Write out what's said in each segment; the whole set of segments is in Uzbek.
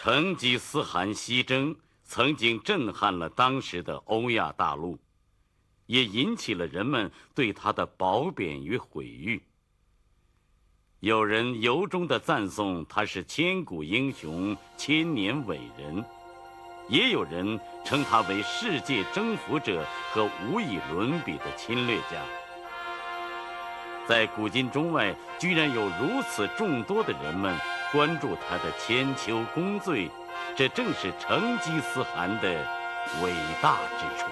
成吉思汗西征曾经震撼了当时的欧亚大陆，也引起了人们对他的褒贬与毁誉。有人由衷地赞颂他是千古英雄、千年伟人，也有人称他为世界征服者和无以伦比的侵略家。在古今中外，居然有如此众多的人们关注他的千秋功罪，这正是成吉思汗的伟大之处。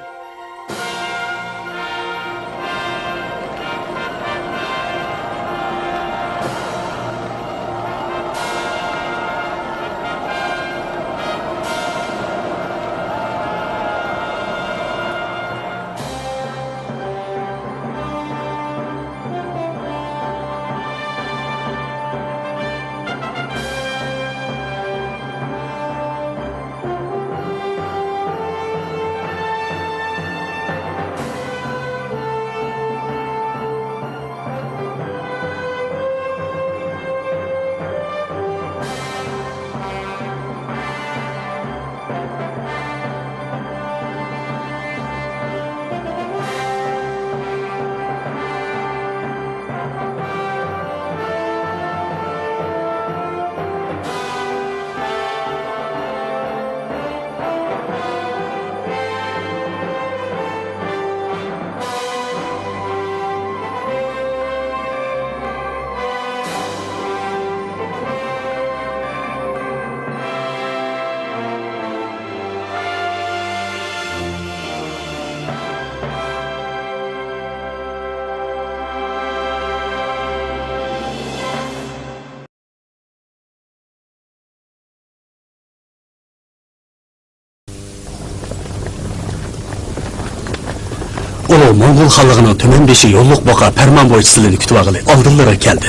Ulu Moğol xalqının tömenbeşi yolluk boqa ferman boyçısını kütüp ağılı aldırlara geldi.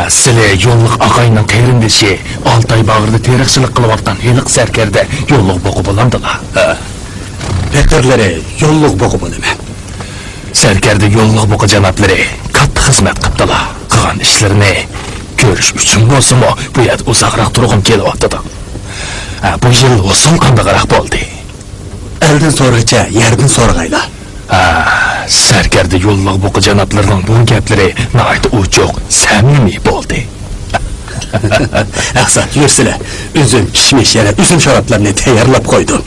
Sizler yolluk ağayının qeyrindeşi Altay bağırda terikçilik kılıvaqtan helik serkerde yolluk boqu bulandılar. Pekirleri yolluk boqu bulama. Serkerde yolluk boqu janatları kattı hizmet qıptılar. Qıgan işlerini görüş üçün olsun mu bu yer uzaqraq turğum kelip attıdı. Bu yıl usul qandaqaraq boldu. Elden sonraça yerden sorğayla. Serkerde yolluk boqu janatlarının bu gepleri nahayt uçuq, samimi boldu. Aqsat, yursile. Üzüm, kişmiş yere üzüm şaraplarını tayarlap koydum.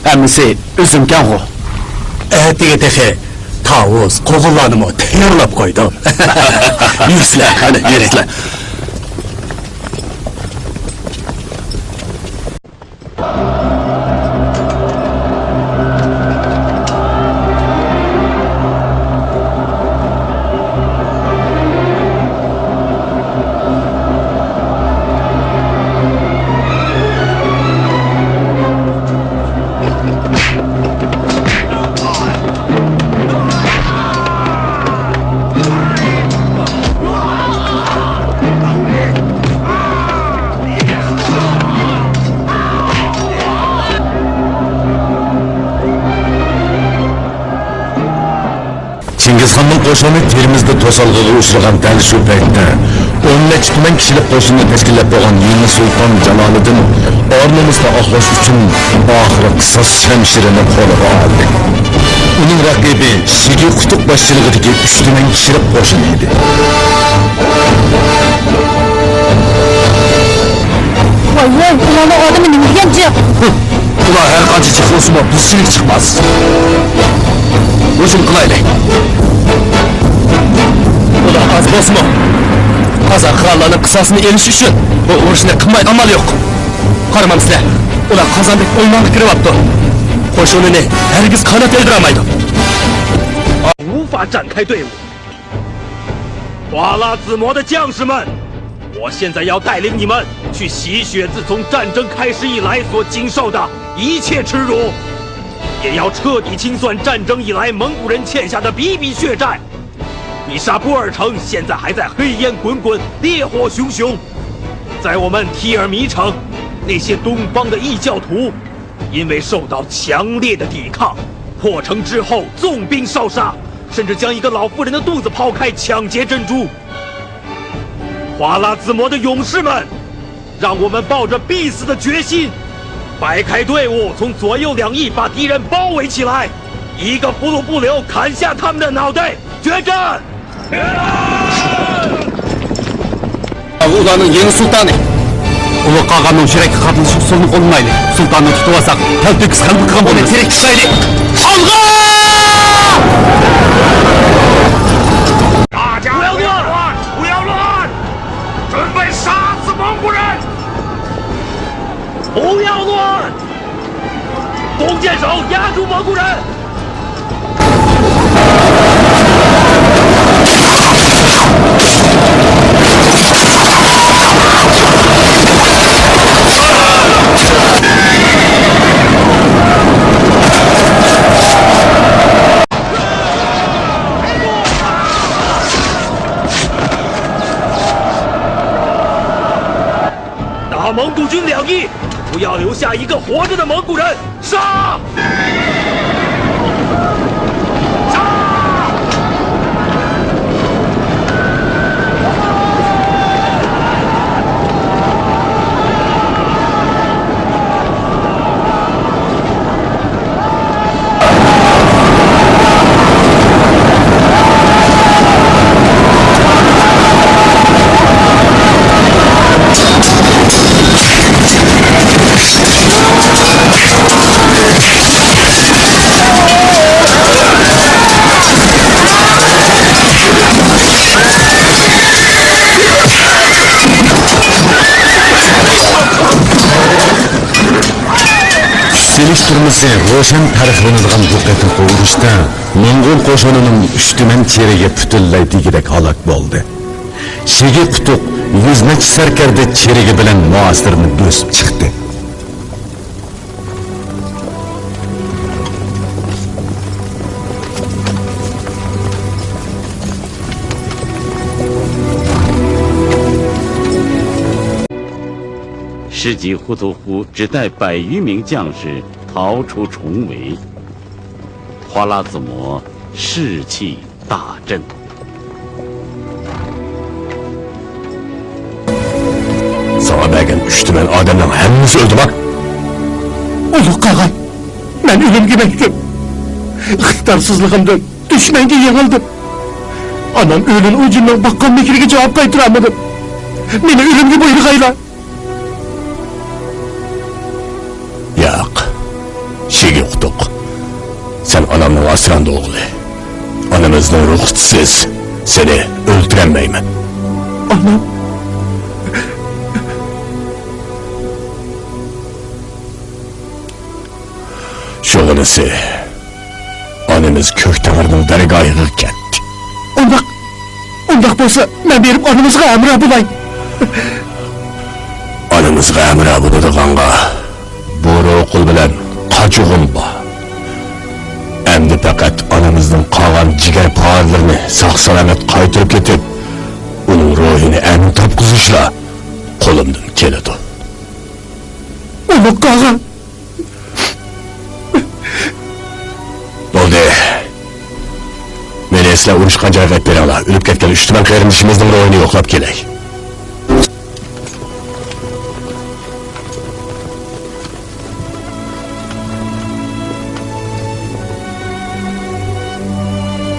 Əmisi üzümkən o. Dige texe tavuz, qoğullanımı tayarlap koydum. Yursile, hadi yursile. Chingizxonning qo'shini Termizda to'salg'iga uchragan dal shu paytda 10 necha tuman kishilik qo'shinni tashkillab bo'lgan Yangi Sulton Jaloliddin o'rnimizda oqlash uchun oxiri qisos shamshirini qo'liga oldi. Uning raqibi Shigi Qutuq boshchiligidagi 3 tuman kishilik qo'shin edi. Voy, ularning odami nima degan jiq? Ular har qancha chiqsa ham bizchilik chiqmas. Hücum qilaylik. Ular az bo'lsin. Qozoq xalqlarining qisosini elish uchun bu urushni qilmay amal yo'q. Qaramamsizlar. Ular Qozondek o'ymonga kiryapti. Qo'shinini hargiz qanot eldirolmaydi. 无法展开队伍。花剌子模的将士们，我现在要带领你们去洗雪自从战争开始以来所经受的一切耻辱。 也要彻底清算战争以来蒙古人欠下的笔笔血债。米沙布尔城现在还在黑烟滚滚、烈火熊熊。在我们提尔弥城，那些东方的异教徒，因为受到强烈的抵抗，破城之后纵兵烧杀，甚至将一个老妇人的肚子剖开抢劫珍珠。花剌子模的勇士们，让我们抱着必死的决心，摆开队伍，从左右两翼把敌人包围起来，一个俘虏不留，砍下他们的脑袋，决战！ Ulanın yeni sultanı. Ulu Kağan'ın şirek kadın sultanı olmaylı. Sultanı tutuvasak, kalbi kıskan bıkkan bunu terek kısaylı. Alga! 大家不要乱，不要乱，准备杀死蒙古人！不要乱，弓箭手压住蒙古人！ 打蒙古军两翼，不要留下一个活着的蒙古人！杀！杀！Seliştirmesi ro'shan tarixlanadigan bu qatimqi urushda Mo'ng'ul qo'shinining ushtiman cheriga butunlay tegidek halok bo'ldi. Shegi qutuq 100 necha sarkarda cherigi bilan muasirni bo'sib chiqdi.《世纪糊涂乎只带100余名将士逃出重围，花剌子模士气大振。 Sana bergen üstümen adamların hemmisi öldü bak. Ulu Kağan, ben ölümge bektim. İhtiyarsızlığımdan düşmenge yanıldım. Anam ölün ucundan bakkan mekirge cevap kaytıramadım. Beni ölümge buyur kayla. Yok. Şegi kutuk. Sen anamın asranda oğlu. Anamızın ruhsuz. Seni öldüremeyim. Anam. Şoğunası. Anamız Köktemir'in dergahına ketdi. Ondak bolsa ben berip anamızga emra bulayım. Anamızga emra buladiganга Boru okul bilen kaçuğun ba. Endi fakat anamızın kalan ciger pahalarını sağ salamet kaytırıp ketip, onun ruhini emin tapkızışla kolumdan keledi. Ulu Kağan. Oldu. Meni esle uruşkan caygat beri ala. Ölüp ketken üstümen kayırmışımızın ruhini yoklap keley.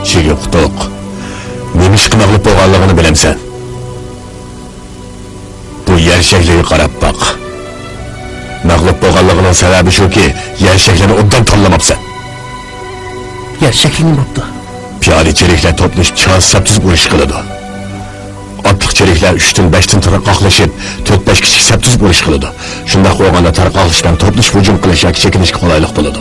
Şegi qutuq. Nemişki mağlup boğanlığını bilemsen. Bu yer şekliği qarab bak. Mağlup boğanlığının sebebi şu ki yer şeklini ondan tanlamapsan. Yer şeklini baptı. Piyade çelikler topluş çağız septiz uruş kılıdı. Atlık çelikler 3'tün 5'tin tarqaqlaşıp 4-5 kişi septiz uruş kılıdı. Şundaq oğanda tarqaqlaşkan topluş hücum qilish yoki çekinish qolaylik bo'ladi.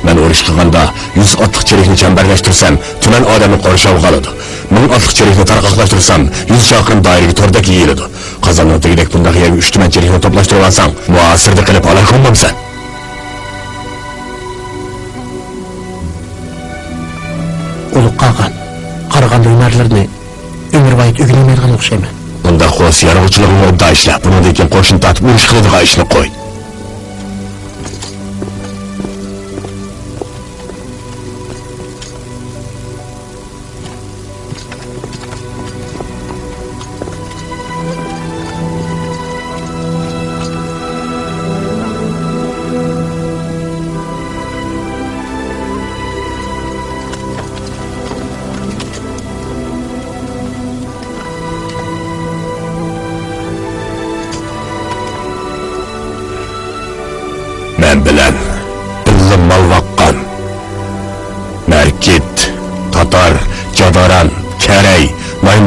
Men urush qilganda 100 atlık çelikni chambarlashtirsam, tuman odamni qo'rshovga oladi. 1000 atlık çelikni tarqaqlashtirsam, 100 chaqirim doiraga to'rdek yeyiladi. Qozonning tagidek bundaq yerga 3 tuman çelikni to'plashtirib olsang, muasirda qilib ola ko'nmamsan. Ulu Kağan, Qaraganda ömerlerini ömür bayit ögünemeyen okşayman. Bunda qo's yarg'uvchilig'ini obda ishla. Bundan keyin qo'shin tatib urush qiladigan ishni qo'y.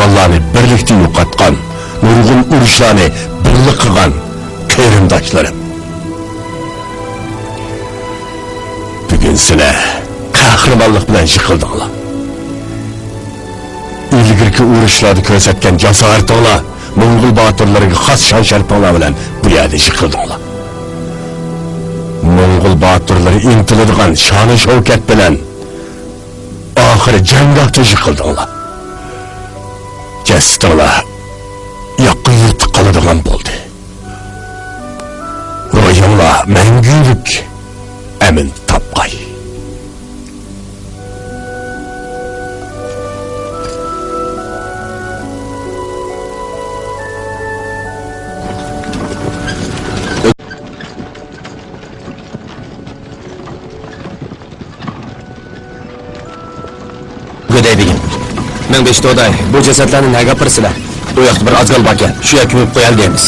qahramonlarni birlikda yo'qotgan, nurg'un urushlarni birlik qilgan qarindoshlarim. Bugun sizlar qahramonlik bilan yiqildinglar. İlgirki urushlarda ko'rsatgan jasoratinglar, Mo'ng'ul botirlariga xos shon-sharafinglar bilan bu yerda yiqildinglar. Mo'ng'ul botirlari intiladigan shon-u shavkat bilan oxiri janggohda yiqildinglar. Jasadinglar yoqqa yirtiq qoladigan bo'ldi. Ro'yinglar mangulik amin topqay. Degin. Men Beşto'day bu jasadlarni nega apirsizlar? Bu yoqda bir azgal bor ekan. Shu yerga ko'mib qo'yal deymiz.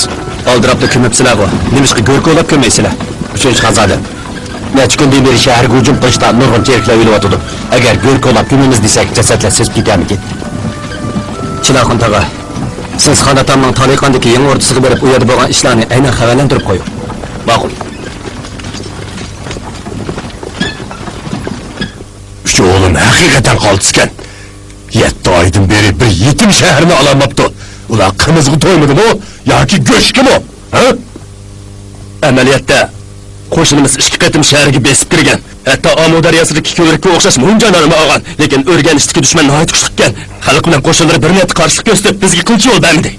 Oldirabda ko'mibsizlar bu. Nimishqa go'rko'lab ko'maysizlar? Uchinchi qazada. Necha kundan beri shaharga hujum qilishda nurg'un teriklar o'lyapti. Agar go'rko'lab ko'mamiz desak, jasadlar sizib ketarmikin? Chiloqin tog'a, siz xonatamning Toliqondagi yangi o'rtasiga berib u yerda bo'lgan ishlarni aynan xabarlantirib qo'ying. Ma'qul. Shu o'g'lim haqiqatan qoltiskan. 7 oydan beri bir yetim shaharni olamabdi. Ular qimizga to'ymadimi yoki go'shtgimi? Ha? Amaliyotda qo'shinimiz 2 qatim shaharga besib kirgan. Hatto Omo daryosidagi ko'rikka o'xshash munjanlarni olgan, lekin o'rganishdagi dushman nihoyat kuchli ekan. Xalq bilan qo'shinlar bir niyat qarshilik ko'rsatib, bizga qilchi yo'l bermadi.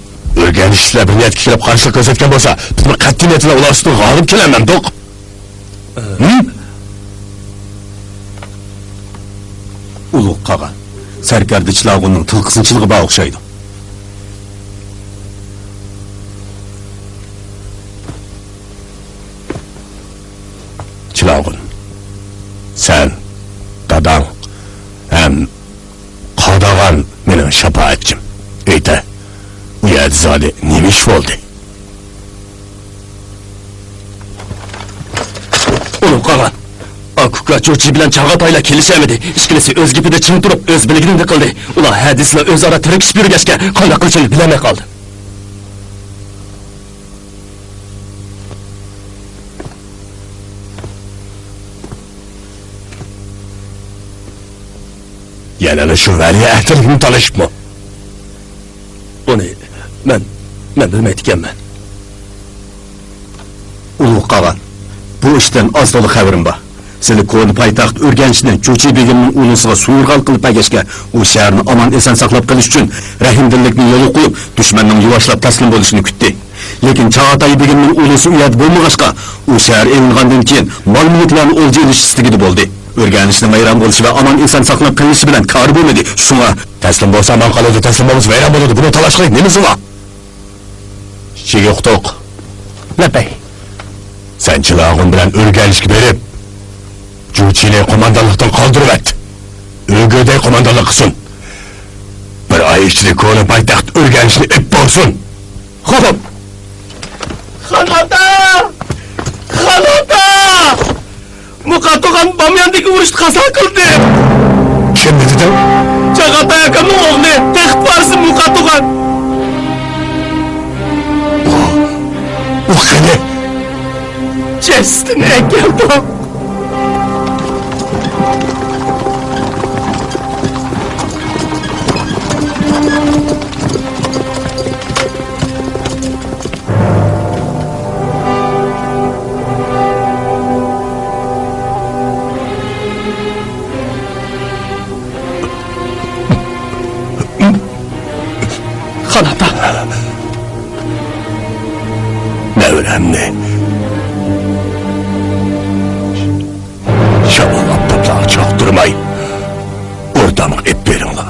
O'rganishlar bir niyat kelib qarshilik ko'rsatgan bo'lsa, biz qat'iy niyat bilan ular ustiga g'olib kelaman, do'q. Ulug' qaga, sarkarda Chilog'unning tilqisinchiligi bor o'xshaydi. Chilog'un, sen, dadang, ham qadag'an mening shafaatchim. Ayta, u yerda zodi nima ish bo'ldi? Ulug' qaga, Akuka Cho'chi bilan Chag'atoylar kelishamidi. Ishkilisi o'z gapida chin turib, o'z bilgini qildi. Ular hadislar o'zaro tirikishib yurgachga qanday qilishini bilmay qoldi. Yana shu valiya ahdirlikni talashibmi? Uni men bilmaydi ekanman. Ulug' qaga, bu ishdan oz to'liq xabarim bor. Sizlar ko'ni poytaxt o'rganishni Cho'chi begimning o'lisiga suiqasd qilib bagashga, u shaharni omon eson saqlab qolish uchun rahimdillikni yo'lga qo'yib, dushmanning yuvoshlab taslim bo'lishini kutdi. Lekin Chag'atoy begimning o'lisi u yerda bo'lmag'achqa, u shahar elingandan keyin mol-mulklarni o'lja ilish istigida bo'ldi. O'rganishni vayron bo'lishi va omon eson saqlab qolishi bilan kor bo'lmadi. Shunga taslim bo'lsa omon qoladi, taslim bo'lmasa vayron bo'ladi. Buni talash qiling, nimasi bor? Shega uqtoq. Lapay. Sen Chilog'un bilan o'rganishga berib, Cho'chini qo'mondonlikdan qoldirib et. O'g'day qo'mondonlik qilsin. Bir oy ichida ko'ni poytaxt o'rganishni ep bo'lsin. Xo'p. Xonota! Muqatto'g'an Bamyandagi urushni qasam qildi. Kim dedi? Chag'atoy akamning o'g'li, taxt varisi Muqatto'g'an. U qani? Jestini keldi. Xonata. Nevramni shamollab toplaq chaqtirmay o'rdamga ep beringlar.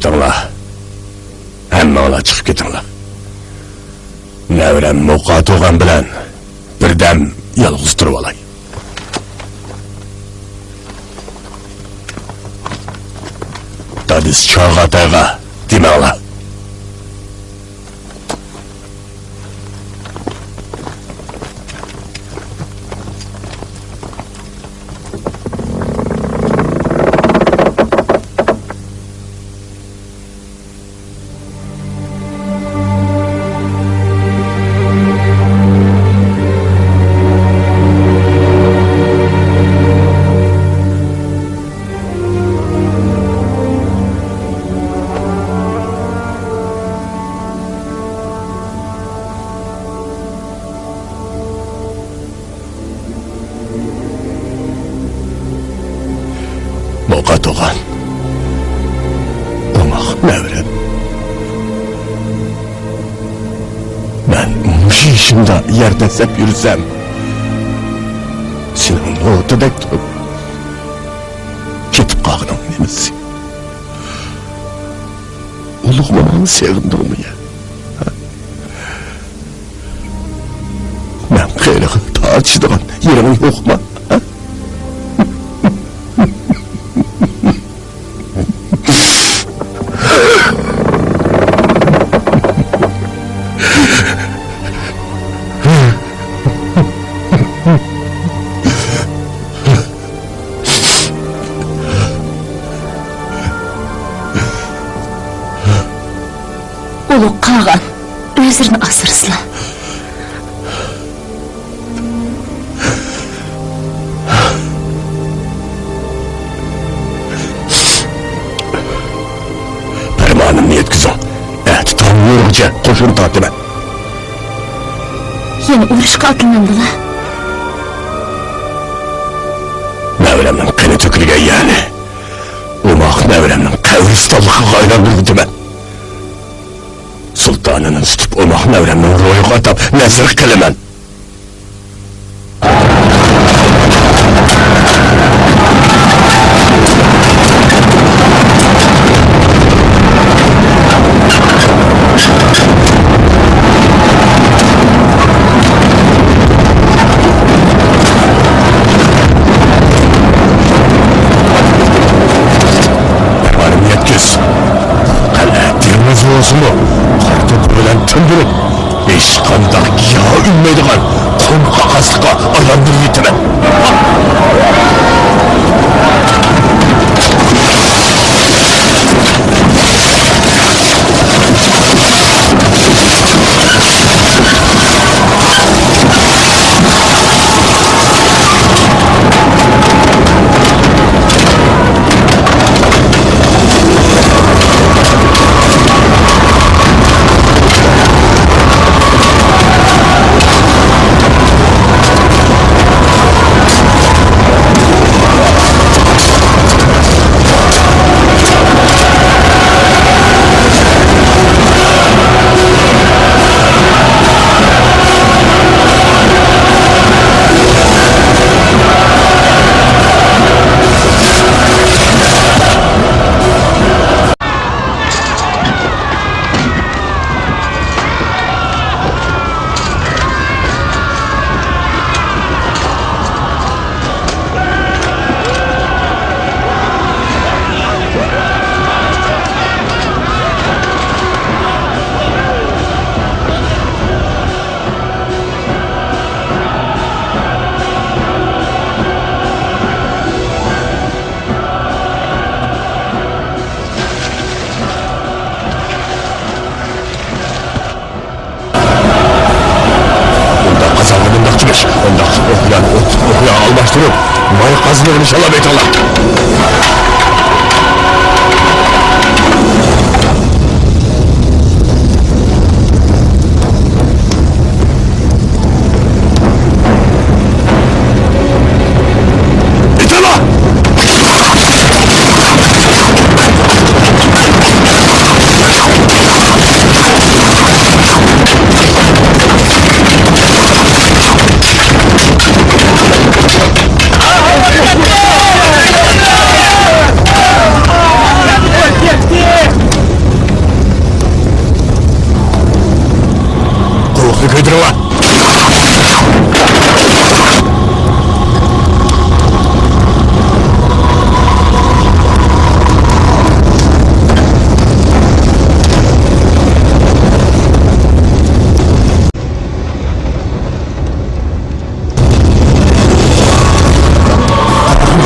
O'tinglar. Hammanglar chiqib ketinglar. Navram Mo'qa to'g'an bilan birdam yolg'iz turib olay. Dadis chog'ataga demanglar. Mo'qa to'g'an. Omoq navram. Ben mushi ishimda yerda sap yursam, sening o'tidek turib ketib qolganing nemisi? Ulug'manani sevindingmi ya? Ben qiylig'i tortishadigan yerim yo'qmi? Ulug' qag'an, o'zini asırsızlar. Parmonimni yetkizing. Tam yo'rg'icha qo'shin tortaman. Yana urushga otlandilar. Navramning qani to'kilgan yani. Umoq navramning qabristonligiga aylantiribman. Sultanını tutup Umoq navramning ro'yiga atab nazr qilaman. Olsunmu? Kartopu bilen tündürüp, beş kandak yağ ünmeydiğen kon kakaslığa aylandırı yitimen. Okuya almıştırıp, mayık kazınır inşallah beytallah.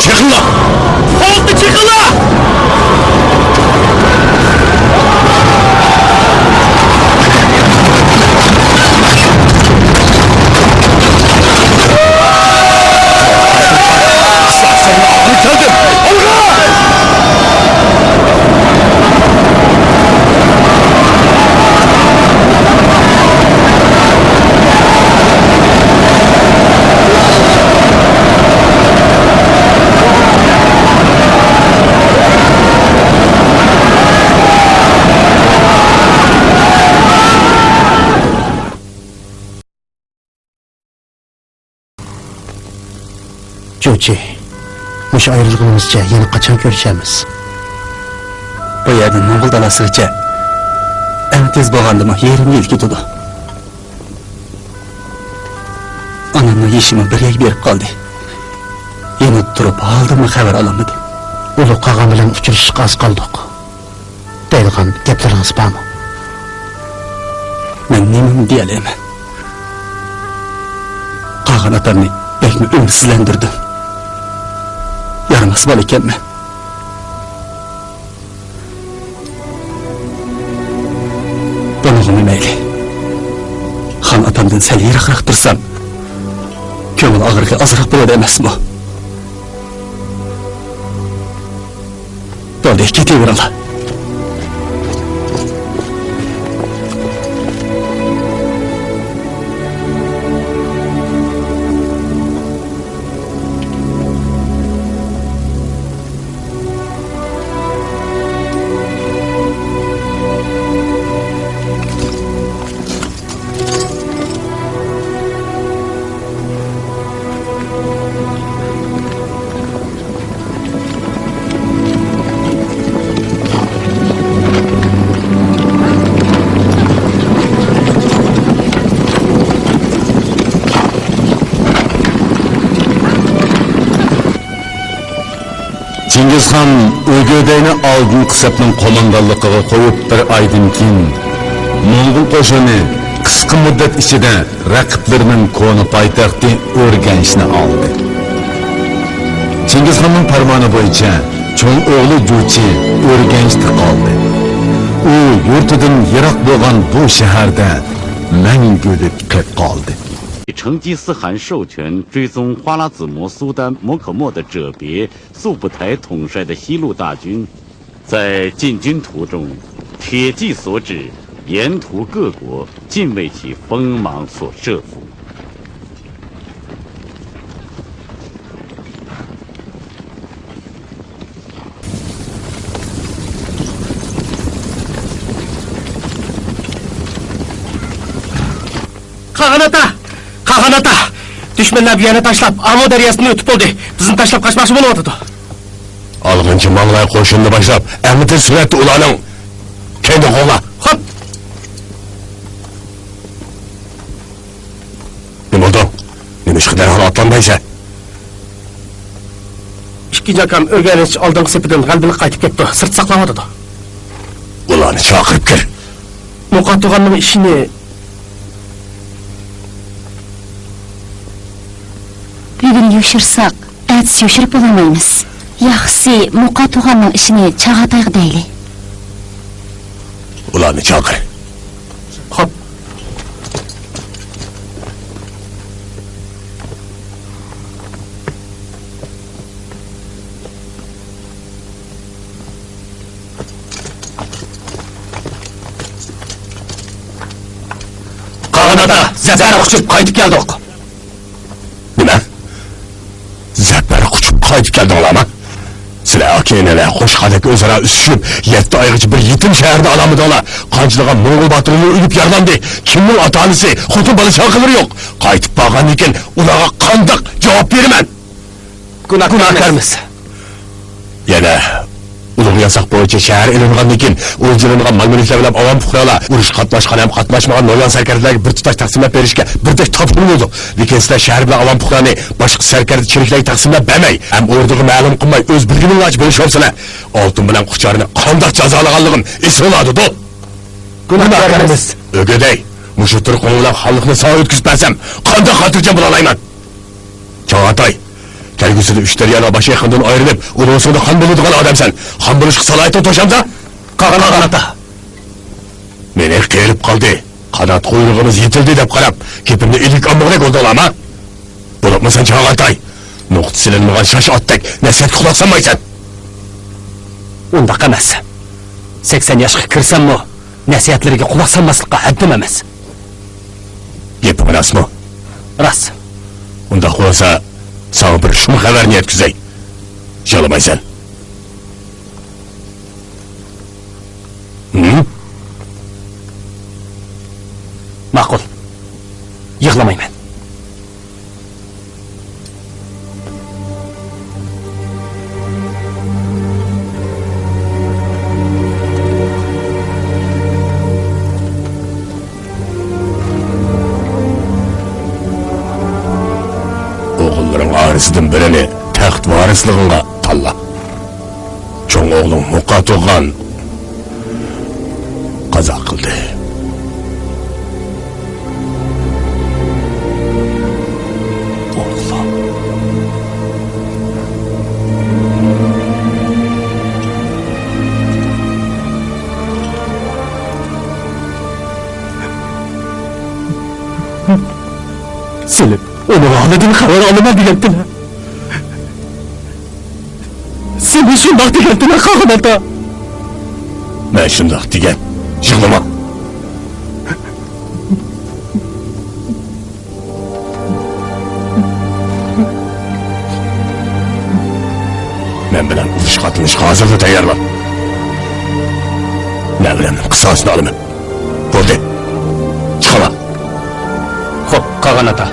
Çıkınla! Oldu çıkıla! Jo'chi, mush ayrılığımızca yana qachon ko'rishamiz? Bu yerdan Mo'g'ul dalasigacha eng tez bo'lgandimi 20 yil ketadi. Onamning yeshimi bir yil berib qoldi. Yana turib oldimmi xabar olamadim. Ulug' qog'on bilan uchrashishga oz qoldik. Deydigan gaplaringiz bormi? Men nimani deyalayman? Qog'on otamni bekmi umidsizlantirdim. Yaramas bola ekanman. Bunig'imi mayli. Xon otamdan sal yiroqroq tursam, ko'ngil og'rig'i ozroq bo'ladi emasmi? Bo'ldi, ketaveringlar. Chingizxon O'g'dayni oldingi qisabning qo'mondonligiga qo'yib bir oydan keyin Mo'g'ul qo'shini qisqa muddat ichida raqiblarining koni poytaxti O'rganchni oldi. Chingizxonning farmoni bo'yicha cho'ng o'g'li Jo'chi O'rganchda qoldi. U yurtidan yiroq bo'lgan bu shaharda mangulik qolib qoldi. 成吉思汗授权追踪花剌子模苏丹摩可莫的哲别速不台统帅的西路大军，在进军途中，铁骑所指，沿途各国尽为其锋芒所慑服。Qag'anata! Düşmanlar bir yana tashlab, Amo daryosini o'tib bo'ldi. Bizni tashlab qochmoqchi bo'lyapti. Alg'inchi Manglay qo'shinni boshlab, eng tez suratda ularning kendi qo'la. Hop! Nima bo'ldi? Nima ish qilgan otlanmaysan? Ikkinchi akam O'rganch oldingi sepidan g'albini qaytib ketdi. Sirt saqlayapti. Ularni chaqirib kir. Muqatto'g'anning ishini Bugun yoshirsak, aytib yoshirib bo'lmaymiz. Yaxshisi Muqatto'g'anning ishini chag'atayq deyli. Ularni chaqir. Hop. Qag'anata, zafar quchib qaytib keldik. Nima? Zafar quchib qaytib keldinglarmi? Sizlar aka-inalar qo'shqadak o'zaro usishib, 7 oygacha bir yetim shaharda alamidinglar. Qanchalagan Mo'g'ul batirini o'lib yarlandi. Kimning ota-onasi, xotin bola chaqilari yo'q. Qaytib borgandan keyin ularga qanday javob beraman? Gunohkormiz. Yana ulug' yasoq bo'yicha shahar ilingandan keyin o'ldirilgan mal-mulklar bilan avam fuqarolar urush qatnashgan ham qatnashmagan noyon sarkardalarga bir tutash taqsimlab berishga birdek topshirdi. Lekin sizlar shahar bilan avam fuqaroni boshqa sarkarda chiriklarga taqsimlab bermay, ham o'rniga ma'lum qilmay o'z bilgininglarcha bilishibsizlar. Oltin bilan quchorni qanday jazolaganligim esladi-da. Gunohkormiz. O'g'day, mushu turqonlar xalqni sog' o'tkazib bersam, qanday xotirjam bo'la olayman? Chog'atoy, Kelgüsüde üç deryana başı yakından ayrılıp, onun sonunda han bulunduğun adamsan. Han buluşku salayetini toşamda? Qağan ata. Mene qeyilip kaldı. Kanat kuyruğumuz yetildi dep qarab, kepimde ilik amığına oldu ama. Bulup mı sen Çağatay? Noqut silinmeğen şaş attek, neset kulaksanmaysan. Undaq emas. 80 yoshga kirsammi, nasihatlariga quloq solmaslikqa haddim emas. Gepim rostmi? Rost. Undaq bo'lsa, sana bir shum xabarni yetkazay. Yalamaysan. Ma'qul. Yig'lamayman. Oğulların arasından birini taxt varislığına talla. Çoğun oğlum Muqat oğlan qaza qildi. Oğlum. Selim, onun ağladığını haber alama diyendiler. Seni şundak diyendiler Qağan ata. Ben şundak digen, yığlama. Ben bilen uluş katılış hazırda tayarlar. Ne bileyim, kısasını alımın. Burada. Çıkala. Xo'p, Qağan ata.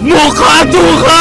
Muqatuğa!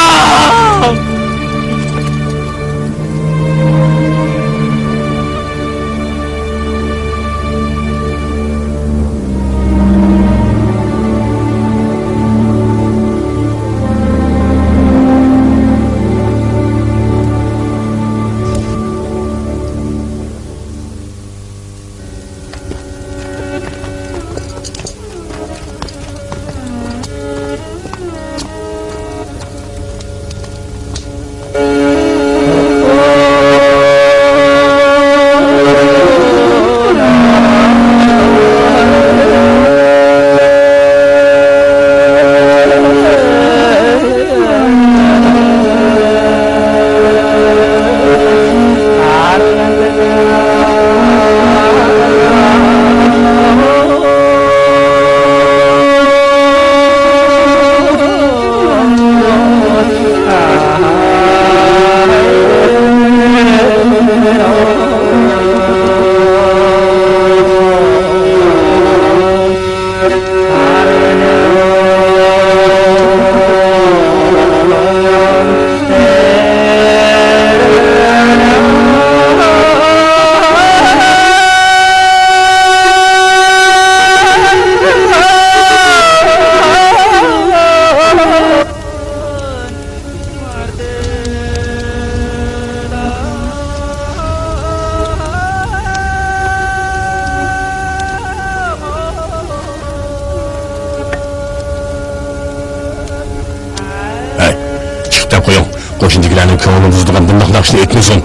Qo'shnikilarning ko'nglini buzadigan bundoq naqshni etmasin.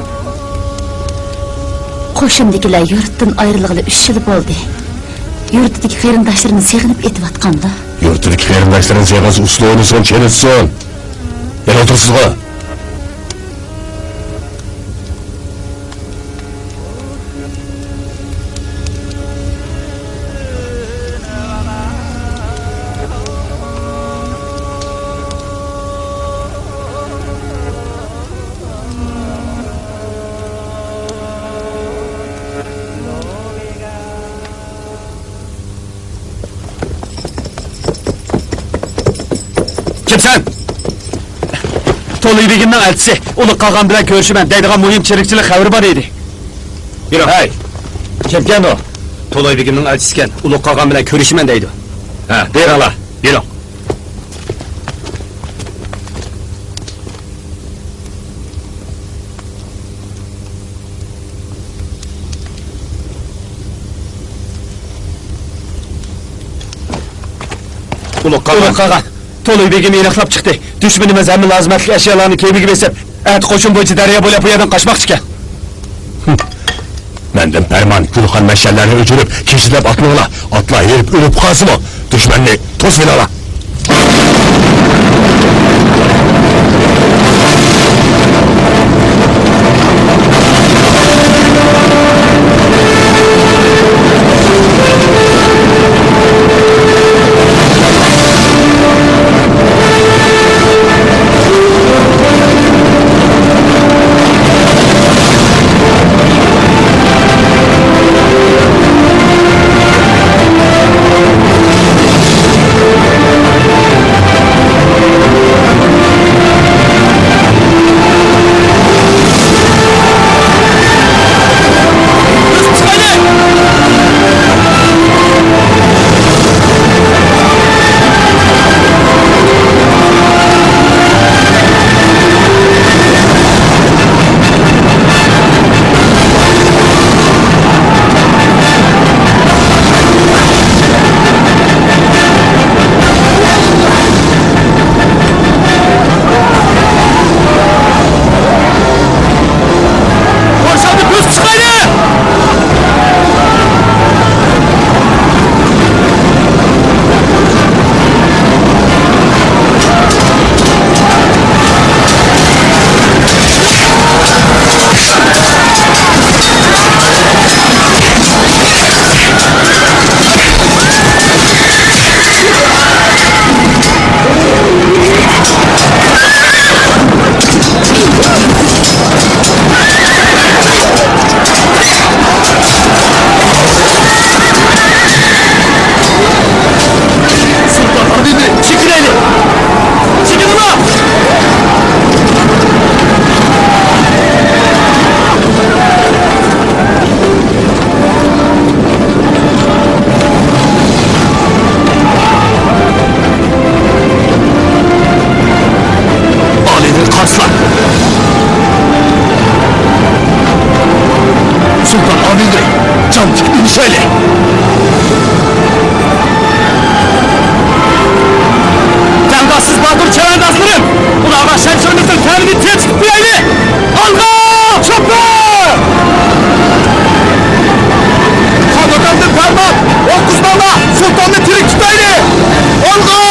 Qo'shimdagilar yurtdan ayrilg'ili 3 yil bo'ldi. Yurtdagi qarindoshlarini seg'inib etyaptganda. Yurtdagi qarindoshlarini seg'insa uslubini son chenitsin. Yana o'tirsizmi? Kimsen? Toluy Begim'nin elçisi. Ulu Kağan bilen görüşümen deydiğen mühim çirikçilik haberi var idi. Yürü. Hey! Kimken o? Toluy Begim'nin elçisiken Ulu Kağan bilen görüşümen deydi. Ha, bir ala. Yürü. Ulu Kağan. Toluy Begim'i inaklap çıktı. Düşmanımız hemen lazimetli eşyalarını kemiği besip, koşun boyunca derya boyla bu yerden kaçmak çıkan. Menden Perman, Gülhan meşallerini öcürüp, kişilep atmağla, atla herip ölüp kalsın o. Düşmanını toz filala. Söyle! Candassız Batur Çevendaslarım! Ulağa şemşirimizin kendini tez tutmayaydı! Alga! Çöpü! Komutanlı Ferman! O kuzlarla sultanlı tirik tutaydı! Alga!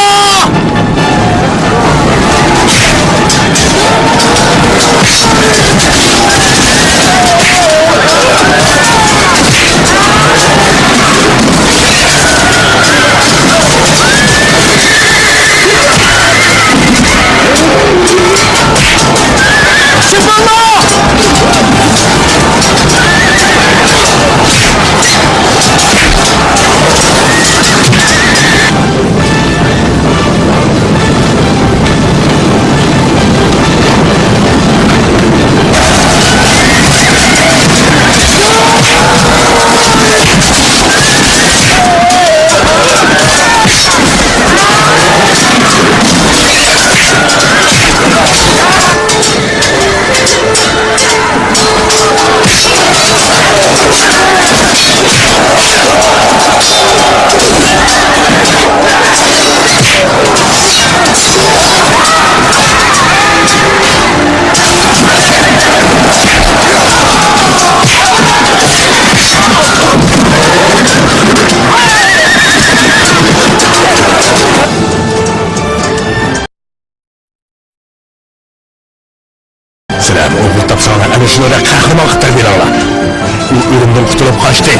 Sizler oğul tapsağlar ana şunlara kahramanlıklar bir ala. O ölümden kutulup kaçtı.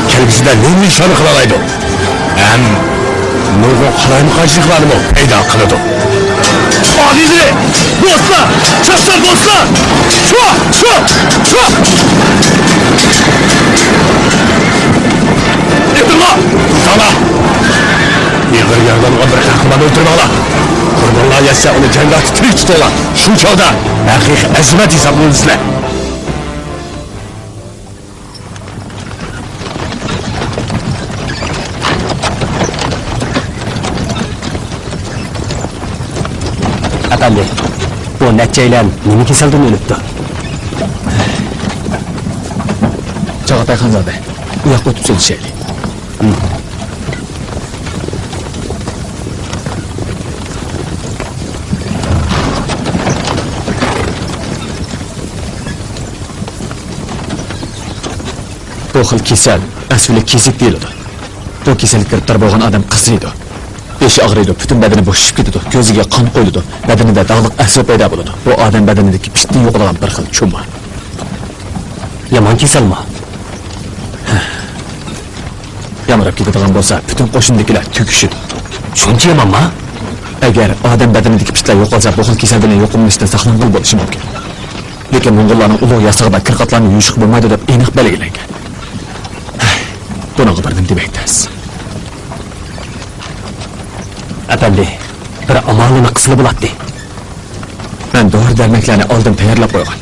Kelbisinden ne nişanı kılalaydı. Hem nurgun kalayını kaçlıklarını mı peyda kılıdı. Adilleri! Dostlar! Çapsar dostlar! Şu! Yedir la! Yığır yardan o bir kahramanı öldürme ala. Kurbanlar yetsa uni jangda tirik tutadilar. Shu chog'da haqiqiy azimat hisoblaysizlar. Atalli, bu neçeylen nima kasaldan o'libdi? Chag'atay Xonzoda, u yoqqa o'tib so'zlashaylik. Bu xil kasal aslida kesik deyiladi. Bu kasallikka giribtor bo'lgan odam qiziydi. Beshi og'riydi, butun badani bo'shib ketadi, ko'ziga qon qo'yiladi, badanida dog'liq asab paydo bo'ladi. Bu odam badanidagi pishtni yo'qolgan bir xil cho'ma. Yomon kasalmi? Yamirab ketadigan bo'lsa, butun qo'shindagilar to'kishadi. Shuncha yomonmi? Agar odam badanidagi pishtlar yo'qolsa, bu xil kasallikdan yo'qolishdan saqlangan bo'lishi mumkin. Lekin Mo'ng'ullarning ulug' yasog'ida qirqatlarni yuyishib bo'lmaydi deb aniq belgilangan. Bunaqa bir nima demakdasiz? Atalli, bir amalini qisli bo'ladi. Men dori-darmeklarni oldin tayyorlab qo'ygan.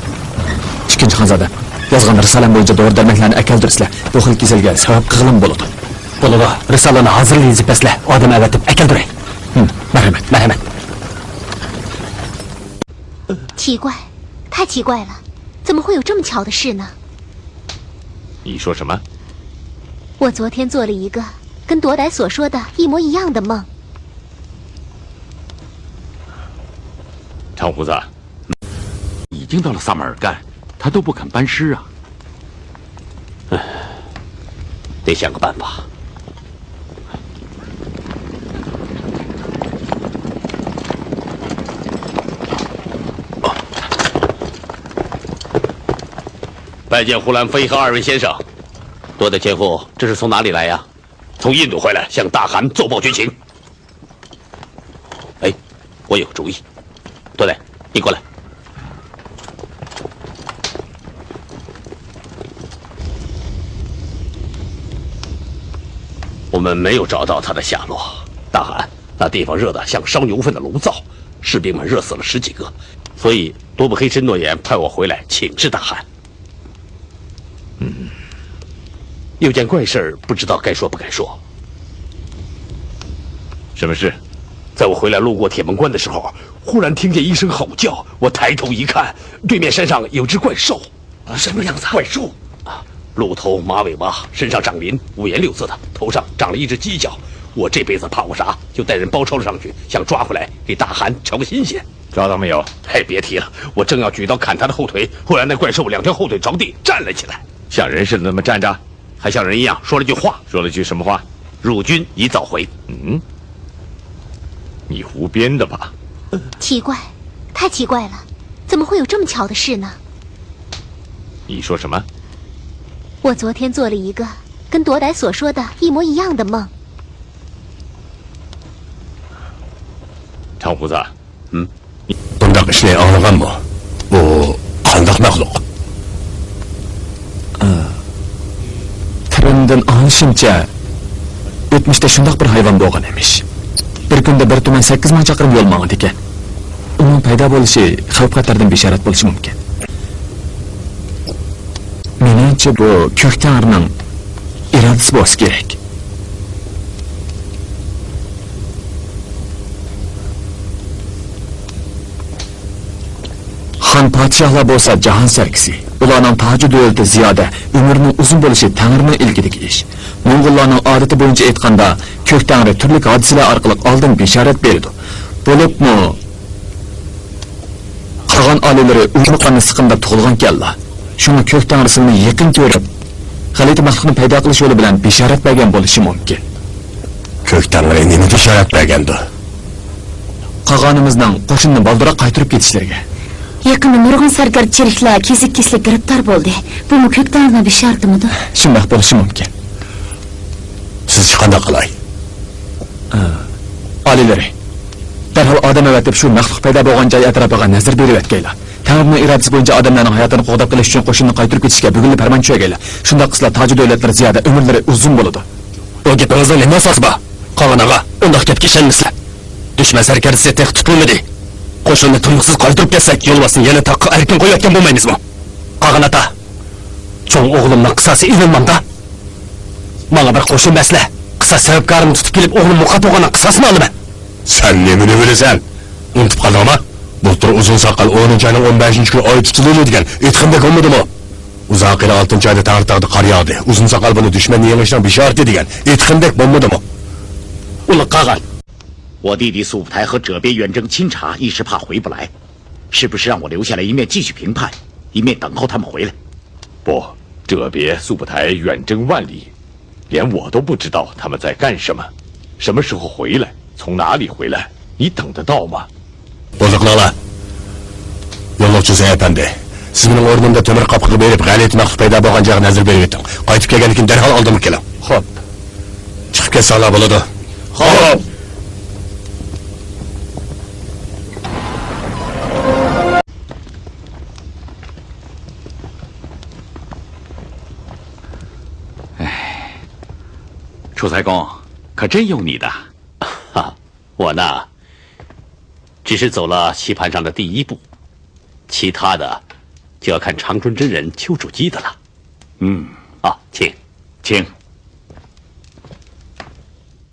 Ikkinchi Xonzoda, yozgan risolam bo'yicha dori-darmeklarni akaldirsizlar. Bu xil kasalga sabab qilg'im bo'ladi. Bo'ladi, risolani hozirlaysiz paslar, odam avatib akaldiray. Marhamat. Marhamat.奇怪，太奇怪了，怎么会有这么巧的事呢？你说什么？我昨天做了一个跟夺歹所说的一模一样的梦。长胡子，已经到了萨马尔干，他都不肯搬尸啊！得想个办法。拜见呼兰飞和二位先生。夺歹前夫，这是从哪里来呀？从印度回来，向大汗奏报军情。哎，我有个主意。夺歹，你过来。我们没有找到他的下落。大汗，那地方热得像烧牛粪的炉灶，士兵们热死了10几个，所以多布黑申诺言派我回来请示大汗。有件怪事儿，不知道该说不该说。什么事？在我回来路过铁门关的时候，忽然听见一声吼叫，我抬头一看，对面山上有只怪兽。什么样子？怪兽啊，鹿头马尾巴，身上长鳞，五颜六色的，头上长了一只犄角。我这辈子怕过啥，就带人包抄了上去，想抓回来给大汗瞧个新鲜。抓到没有？哎，别提了，我正要举刀砍他的后腿，忽然那怪兽2条后腿着地站了起来，像人似的那么站着，还像人一样说了句话。说了句什么话？汝军已早回。你胡编的吧？奇怪，太奇怪了，怎么会有这么巧的事呢？你说什么？我昨天做了一个跟夺歹所说的一模一样的梦。长胡子，bundoq ishni anglaganmi? Bu qandoq maxluq? Tirimdan anglashimcha, o'tmishda shundoq bir hayvon bo'lgan emish. Bir kunda bir tuman 8 ming chaqirim yo'l mang'an ekan. Uning paydo bo'lishi xavf-xatardan bishorat bo'lishi mumkin. Menimcha bu ko'k tangrining irodasi bo'lishi kerak. Xon podshohlar bo'lsa jahon sarkisi. Ularning toji davlati ziyoda, umrining uzun bo'lishi Tangrining ilkidagi ish. Mo'ng'ullarning odati bo'yicha aytganda, ko'k tangri turli hodisalar orqali oldin bishorat beradi. Bo'libmi qolgan olalari umriqani siqimda tug'ilgan kellar. Shuni ko'k tangrisini yaqin ko'rib, g'alati maxluqni paydo qilish yo'li bilan bishorat bergan bo'lishi mumkin. Ko'k tangri nima bishorat bergandi? Qolganimizning qo'shinni baldiroq qaytirib ketishlariga. Yaqinda nurg'un sarkar cheriklar kesik-keslik giribtor bo'ldi. Bu ko'k tangrining bishoratimidir? Shunday bo'lishi mumkin. Siz qanday qilay? Olilari, darhol odam avatib shu maxluq paydo bo'lgan joy atrofiga nazar berib o'tgaylar. Tangrining irodasi bo'yicha odamlarning hayotini qo'g'dab qilish uchun qo'shinni qaytirib ketishga bugunli farmon tushagaylar. Shunday qilsa toji davlatlar ziyoda umrlari uzun bo'ladi. O gapingizda nima asosi bor? Qog'onaga, undoq gapga ishonmasizlar. Düşman hareketi settiği tutulmadı. Qo'shinni tuyuqsiz qoldirib ketsak, yo'lbosni yana taqqa erkin qo'yayotgan bo'lmaymizmi? Qag'in ota. Cho'ng o'g'limning qisasi ilinmanda. Menga bir qo'shin masla. Qisas sababkarini tutib kelib, o'g'lim muqa to'g'andan qisasini olaman. Sen nemini bilasan? Unutib qoldingmi? Bultur uzun saqal 10-ayning 15-kuni oy tutiladi degan aytganda ko'rmadimi? Uzoqira 6-oyda tag'irtag'da qor yog'di. Uzun saqal buni dushmanni yengishdan bishorat degan aytganda bo'lmadimi? Uni qag'in. 我弟弟苏武台和者别远征钦察，一时怕回不来，是不是让我留下来，一面继续评判，一面等候他们回来？不，者别、速不台远征万里，连我都不知道他们在干什么，什么时候回来，从哪里回来，你等得到吗？ Bozuklarla. Yo'llovchi Efendi, siz mening o'rnimda temir qopqiga berib, g'alat maqsad paydo bo'lgan joyga nazar berib o'ting. Qaytib kelgandan keyin darhol oldimga keling. Xo'p. Chiqib ketsanglar bo'ladi. Xo'p. Eh, 楚才公，可真有你的。哈，我呢？ 只是走了棋盘上的第一步，其他的就要看长春真人丘处机的了。嗯，啊，请，请。